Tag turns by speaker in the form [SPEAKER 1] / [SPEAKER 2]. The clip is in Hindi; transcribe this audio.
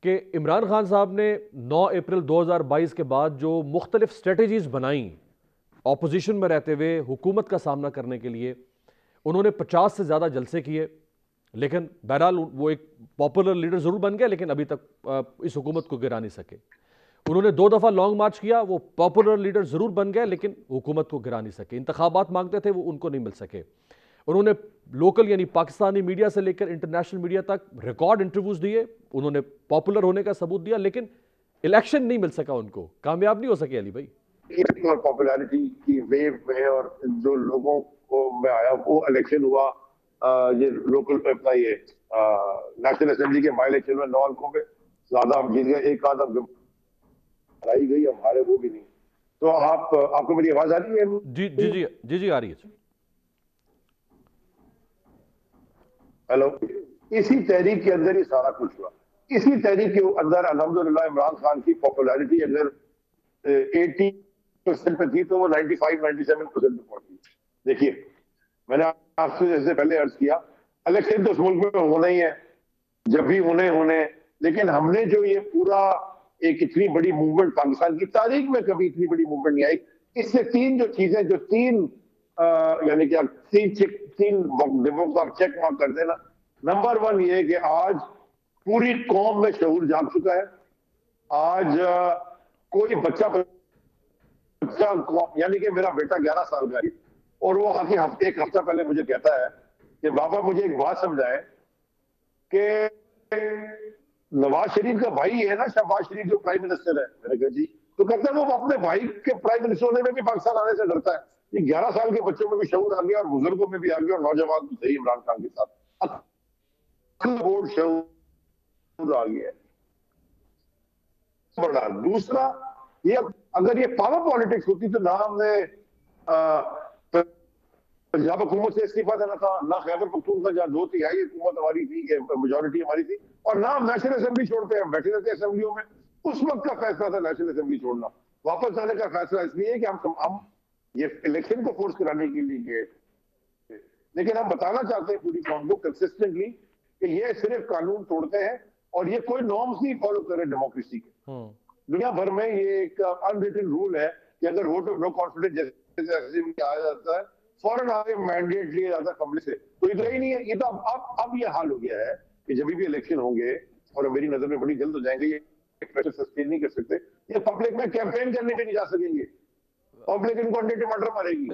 [SPEAKER 1] कि इमरान खान साहब ने 9 अप्रैल 2022 के बाद जो मुख्तलिफ स्ट्रेटजीज बनाई ऑपोजिशन में रहते हुए हुकूमत का सामना करने के लिए, उन्होंने 50 से ज़्यादा जलसे किए, लेकिन बहरहाल वो एक पॉपुलर लीडर ज़रूर बन गया, लेकिन अभी तक इस हुकूमत को गिरा नहीं सके। उन्होंने 2 दफ़ा लॉन्ग मार्च किया, वो पॉपुलर लीडर ज़रूर बन गए, लेकिन हुकूमत को गिरा नहीं सके। इंतखाबात मांगते थे, वो उनको नहीं मिल सके। उन्होंने लोकल यानी पाकिस्तानी मीडिया से लेकर इंटरनेशनल मीडिया तक रिकॉर्ड इंटरव्यूज दिए, उन्होंने पॉपुलर होने का सबूत दिया, लेकिन इलेक्शन नहीं मिल सका, उनको कामयाब नहीं हो सके। अली भाई,
[SPEAKER 2] पॉपुलैरिटी की वेव में और जो लोगों को में आया वो इलेक्शन हुआ, ये लोकल अपना ये नेशनल असेंबली के बाई इलेक्शन में 9 अंकों पे ज्यादा हम जीत गए, एक आध अंक हराई गई, हमारे वो भी नहीं। तो आपको मेरी आवाज आ रही है?
[SPEAKER 1] जी जी जी जी जी आ रही है।
[SPEAKER 2] हेलो। इसी तहरीक के अंदर ही सारा कुछ हुआ। इसी तहरीक के अंदर अल्हम्दुलिल्लाह इमरान खान की पॉपुलैरिटी अगर 80% पे थी तो वो 95-97% पे पहुंची। देखिए, मैंने आपसे जैसे पहले अर्ज किया, इलेक्शन तो इस मुल्क में होना ही है, जब भी होने, लेकिन हमने जो ये पूरा एक इतनी बड़ी मूवमेंट पाकिस्तान की तारीख में कभी इतनी बड़ी मूवमेंट नहीं आई। इससे तीन जो चीजें जो तीन यानी कि तीन डिब्बों को आप चेक मार्क कर देना। नंबर 1 ये है कि आज पूरी कौम में शऊर जाग चुका है। आज कोई बच्चा यानी कि मेरा बेटा 11 साल का है और वो आके एक हफ्ता पहले मुझे कहता है कि बाबा मुझे एक बात समझाए कि नवाज शरीफ का भाई है ना शहबाज शरीफ जो प्राइम मिनिस्टर है। मैंने कहा जी। तो कहता है वो अपने भाई के प्राइम मिनिस्टर होने में भी पाकिस्तान आने से डरता है। ये 11 साल के बच्चों में भी शऊर आ गया और बुजुर्गों में भी आ गया और नौजवान तो सही इमरान खान के साथ बोर्ड शऊर आ गया बड़ा। दूसरा, ये अगर ये पावर पॉलिटिक्स होती तो ना हमने पंजाब हुकूमत से इस्तीफा देना था, ना खैबर पख्तूनख्वा जहाँ 2/3 हुकूमत हमारी थी, मेजोरिटी हमारी थी, और ना हम नेशनल असेंबली छोड़ते हैं, बैठे रहते असेंबलियों में। उस वक्त का फैसला था नेशनल असेंबली छोड़ना। वापस आने का फैसला इसलिए है कि हम ये इलेक्शन को फोर्स कराने के लिए गए, लेकिन हम बताना चाहते हैं पूरी कौम को कंसिस्टेंटली कि ये सिर्फ कानून तोड़ते हैं और ये कोई नॉर्म्स नहीं फॉलो करे डेमोक्रेसी के। दुनिया भर में ये एक अनरिटन रूल है कि अगर वोट ऑफ नो कॉन्फिडेंस जैसे आया जाता है, फौरन आगे मैंडेट लिया जाता है कमरे से। तो इतना ही नहीं है, ये तो अब ये हाल हो गया है कि जब भी इलेक्शन होंगे, और मेरी नजर में बड़ी जल्द हो जाएंगे, ये प्रेशर सस्टेन नहीं कर सकते, ये पब्लिक में कैंपेन करने पे नहीं जा सकेंगे, पब्लिक इनको अंडे टमाटर मारेगी।